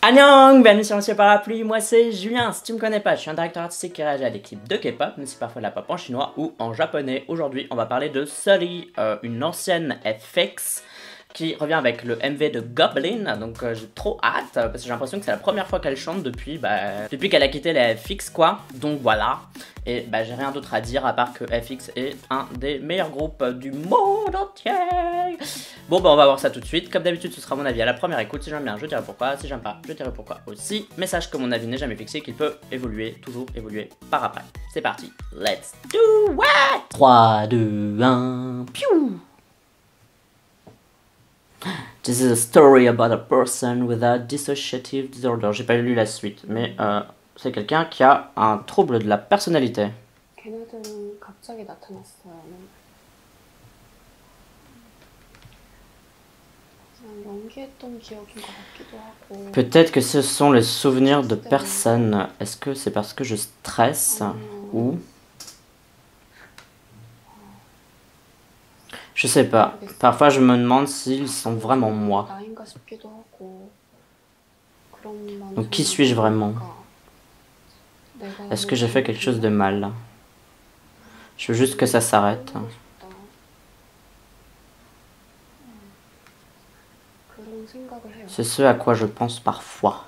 Annyeong, bienvenue sur Monsieur Parapluie, moi c'est Julien. Si tu me connais pas, je suis un directeur artistique qui réagit à des clips de K-pop, mais c'est parfois de la pop en chinois ou en japonais. Aujourd'hui, on va parler de Sully, une ancienne FX qui revient avec le MV de Goblin, donc j'ai trop hâte parce que j'ai l'impression que c'est la première fois qu'elle chante depuis qu'elle a quitté la FX quoi, donc voilà. Et j'ai rien d'autre à dire à part que FX est un des meilleurs groupes du monde entier. Bon on va voir ça tout de suite, comme d'habitude ce sera mon avis à la première écoute, si j'aime bien je dirai pourquoi, si j'aime pas je dirai pourquoi aussi, mais sache que mon avis n'est jamais fixé, qu'il peut évoluer, toujours évoluer par après. C'est parti, let's do it. 3, 2, 1, piou. This is a story about a person with a dissociative disorder. J'ai pas lu la suite, mais c'est quelqu'un qui a un trouble de la personnalité. Peut-être que ce sont les souvenirs de personnes. Est-ce que c'est parce que je stresse ou... Je sais pas. Parfois, je me demande s'ils sont vraiment moi. Donc, qui suis-je vraiment? Est-ce que j'ai fait quelque chose de mal? Je veux juste que ça s'arrête. C'est ce à quoi je pense parfois.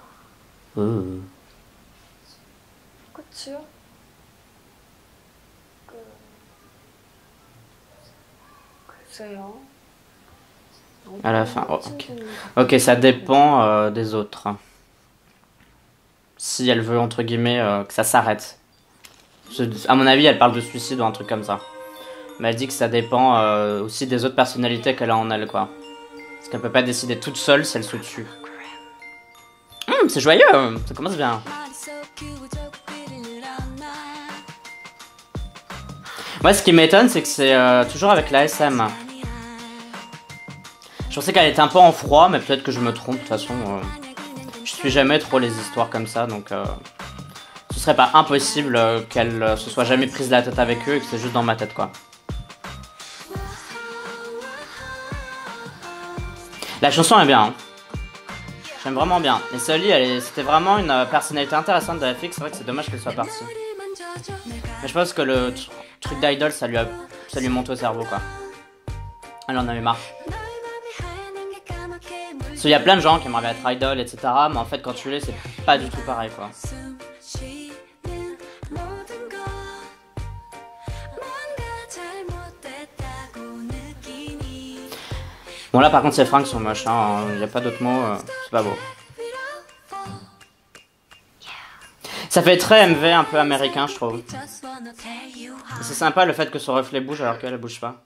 À la fin, oh, ok. Ok, ça dépend des autres. Si elle veut, entre guillemets, que ça s'arrête. À mon avis, elle parle de suicide ou un truc comme ça. Mais elle dit que ça dépend aussi des autres personnalités qu'elle a en elle, quoi. Parce qu'elle peut pas décider toute seule si elle se tue. C'est joyeux, ça commence bien. Moi, ce qui m'étonne, c'est que c'est toujours avec la SM. Je pensais qu'elle était un peu en froid, mais peut-être que je me trompe. De toute façon, je suis jamais trop les histoires comme ça, donc ce serait pas impossible qu'elle se soit jamais prise la tête avec eux et que c'est juste dans ma tête, quoi. La chanson est bien, hein. J'aime vraiment bien. Et Sully, c'était vraiment une personnalité intéressante de la FX. C'est vrai que c'est dommage qu'elle soit partie. Mais je pense que le truc d'idol, ça lui monte au cerveau, quoi. Elle en avait marre. Parce qu'il y a plein de gens qui aimeraient être idol, etc. Mais en fait, quand tu l'es, c'est pas du tout pareil, quoi. Bon, là, par contre, ces fringues sont moches, hein. Il n'y a pas d'autre mot. C'est pas beau. Ça fait très MV un peu américain, je trouve. C'est sympa le fait que son reflet bouge alors qu'elle bouge pas.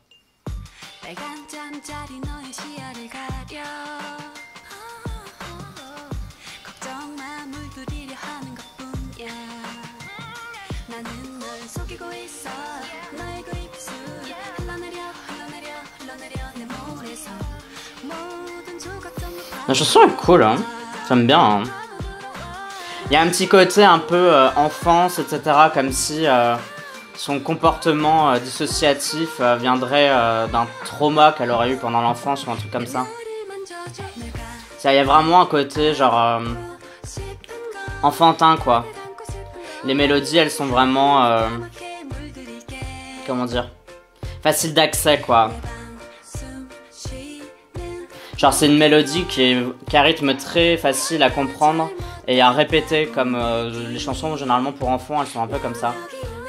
La chanson est cool, hein. J'aime bien, hein. Il y a un petit côté un peu enfance, etc. Comme si son comportement dissociatif viendrait d'un trauma qu'elle aurait eu pendant l'enfance ou un truc comme ça. Il y a vraiment un côté genre enfantin, quoi. Les mélodies, elles sont vraiment... comment dire? Facile d'accès, quoi. Genre c'est une mélodie qui a un rythme très facile à comprendre et à répéter, comme les chansons généralement pour enfants, elles sont un peu comme ça.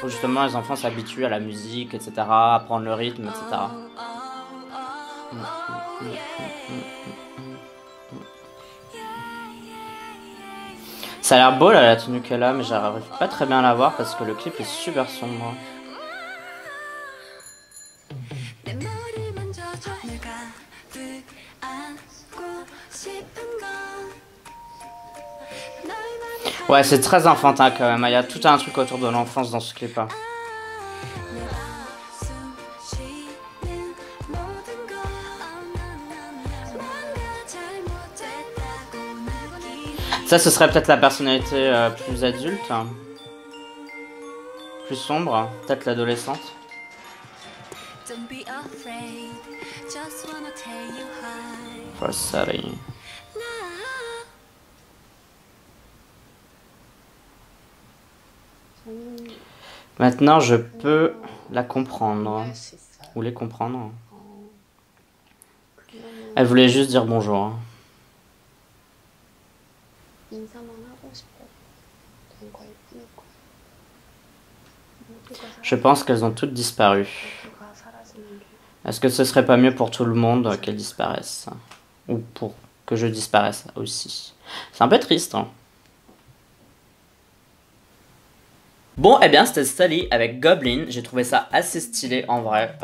Faut justement les enfants s'habituent à la musique, etc., à prendre le rythme, etc. Ça a l'air beau là, la tenue qu'elle a, mais j'arrive pas très bien à la voir parce que le clip est super sombre. Ouais, c'est très enfantin quand même. Il y a tout un truc autour de l'enfance dans ce clip. Ça, ce serait peut-être la personnalité plus adulte. Plus sombre. Peut-être l'adolescente. For Sully. Maintenant, je peux la comprendre. 할 수 있어요. Ou les comprendre. 그러면 Elle voulait juste dire bonjour. Hein. 인사만 하고 싶어 된 거일 뿐일 거야. Je pense qu'elles ont toutes disparu. 모두가 사라지는 게 Est-ce que ce serait pas mieux pour tout le monde qu'elles disparaissent? Ou pour que je disparaisse aussi? C'est un peu triste, hein. Bon, eh bien, c'était Sully avec Goblin. J'ai trouvé ça assez stylé en vrai.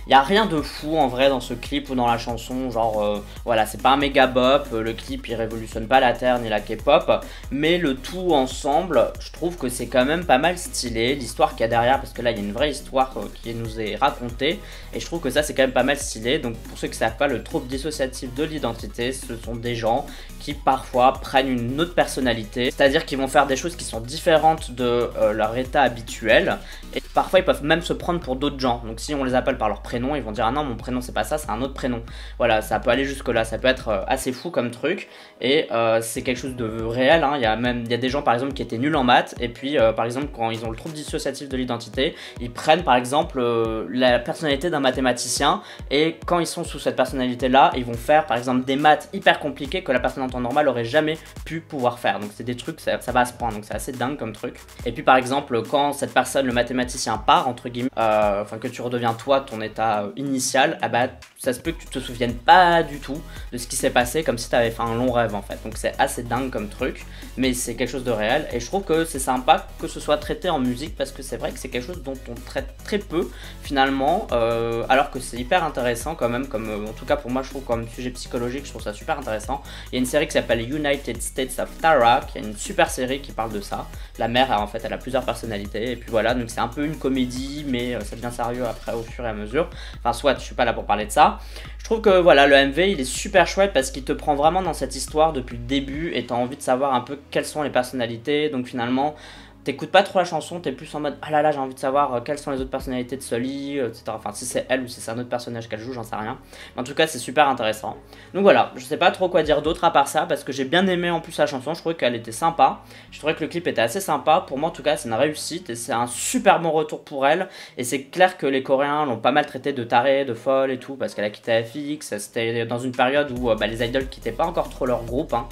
Y a rien de fou en vrai dans ce clip ou dans la chanson. Genre, voilà, c'est pas un méga bop. Le clip il révolutionne pas la terre ni la K-pop. Mais le tout ensemble, je trouve que c'est quand même pas mal stylé. L'histoire qu'il y a derrière, parce que là il y a une vraie histoire qui nous est racontée. Et je trouve que ça c'est quand même pas mal stylé. Donc, pour ceux qui savent pas, le trouble dissociatif de l'identité, ce sont des gens qui parfois prennent une autre personnalité. C'est-à-dire qu'ils vont faire des choses qui sont différentes de leur état habituel et parfois ils peuvent même se prendre pour d'autres gens. Donc si on les appelle par leur prénom, ils vont dire ah non mon prénom c'est pas ça, c'est un autre prénom. Voilà, ça peut aller jusque là, ça peut être assez fou comme truc et c'est quelque chose de réel, hein. Il y a des gens par exemple qui étaient nuls en maths et puis par exemple quand ils ont le trouble dissociatif de l'identité, ils prennent par exemple la personnalité d'un mathématicien et quand ils sont sous cette personnalité là, ils vont faire par exemple des maths hyper compliquées que la personne en temps normal aurait jamais pu pouvoir faire. Donc c'est des trucs, ça va à ce point, donc c'est assez dingue comme truc. Et puis par exemple quand cette personne, le mathématicien part entre guillemets, enfin que tu redeviens toi ton état initial, ah bah ça se peut que tu te souviennes pas du tout de ce qui s'est passé, comme si tu avais fait un long rêve en fait. Donc c'est assez dingue comme truc, mais c'est quelque chose de réel et je trouve que c'est sympa que ce soit traité en musique parce que c'est vrai que c'est quelque chose dont on traite très peu finalement, alors que c'est hyper intéressant quand même, comme en tout cas pour moi je trouve comme sujet psychologique, je trouve ça super intéressant. Il y a une série qui s'appelle United States of Tara, qui est une super série qui parle de ça. La mère en fait elle a plusieurs personnalités et puis voilà, donc c'est un peu une comédie mais ça devient sérieux après au fur et à mesure. Enfin soit je suis pas là pour parler de ça. Je trouve que voilà, le MV il est super chouette parce qu'il te prend vraiment dans cette histoire depuis le début et t'as envie de savoir un peu quelles sont les personnalités. Donc finalement t'écoutes pas trop la chanson, t'es plus en mode ah là là j'ai envie de savoir quelles sont les autres personnalités de Sully, etc. Enfin si c'est elle ou si c'est un autre personnage qu'elle joue, j'en sais rien. Mais en tout cas c'est super intéressant. Donc voilà, je sais pas trop quoi dire d'autre à part ça parce que j'ai bien aimé en plus la chanson, je trouvais qu'elle était sympa. Je trouvais que le clip était assez sympa, pour moi en tout cas c'est une réussite et c'est un super bon retour pour elle. Et c'est clair que les Coréens l'ont pas mal traité de tarée, de folle et tout parce qu'elle a quitté FX, c'était dans une période où les idols quittaient pas encore trop leur groupe, hein.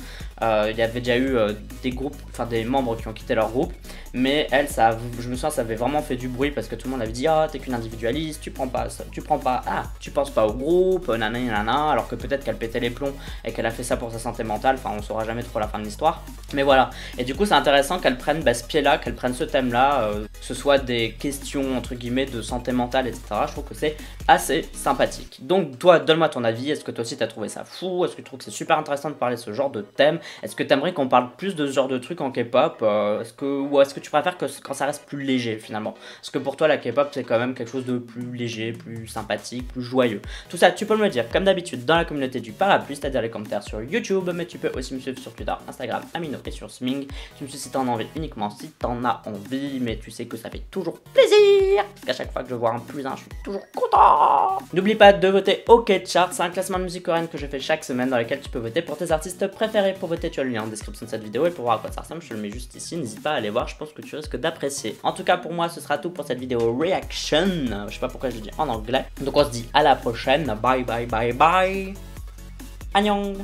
Il y avait déjà eu des groupes, enfin des membres qui ont quitté leur groupe. Mais elle, je me souviens, ça avait vraiment fait du bruit parce que tout le monde avait dit ah t'es qu'une individualiste, tu penses pas au groupe, nanana, alors que peut-être qu'elle pétait les plombs et qu'elle a fait ça pour sa santé mentale, enfin on saura jamais trop la fin de l'histoire. Mais voilà, et du coup c'est intéressant qu'elle prenne ce pied-là, qu'elle prenne ce thème-là, que ce soit des questions entre guillemets de santé mentale, etc. Je trouve que c'est assez sympathique. Donc toi, donne-moi ton avis, est-ce que toi aussi t'as trouvé ça fou? Est-ce que tu trouves que c'est super intéressant de parler de ce genre de thème? Est-ce que t'aimerais qu'on parle plus de ce genre de trucs en K-pop? Ou est-ce que tu préfères que quand ça reste plus léger finalement? Parce que pour toi la K-pop c'est quand même quelque chose de plus léger, plus sympathique, plus joyeux. Tout ça tu peux me le dire comme d'habitude dans la communauté du Parapluie, c'est-à-dire les commentaires sur YouTube, mais tu peux aussi me suivre sur Twitter, Instagram, Amino et sur Sming. Tu me suis si t'en as envie, uniquement si t'en as envie, mais tu sais que ça fait toujours plaisir, parce qu'à chaque fois que je vois un plus un, je suis toujours content. N'oublie pas de voter au K-Chart, c'est un classement de musique coréenne que je fais chaque semaine dans lequel tu peux voter pour tes artistes préférés. Pour voter, tu as le lien en description de cette vidéo et pour voir à quoi ça ressemble, je te le mets juste ici, n'hésite pas à aller voir, je pense que tu risques d'apprécier. En tout cas pour moi ce sera tout pour cette vidéo reaction, je sais pas pourquoi je le dis en anglais. Donc on se dit à la prochaine, bye bye bye bye, annyeong.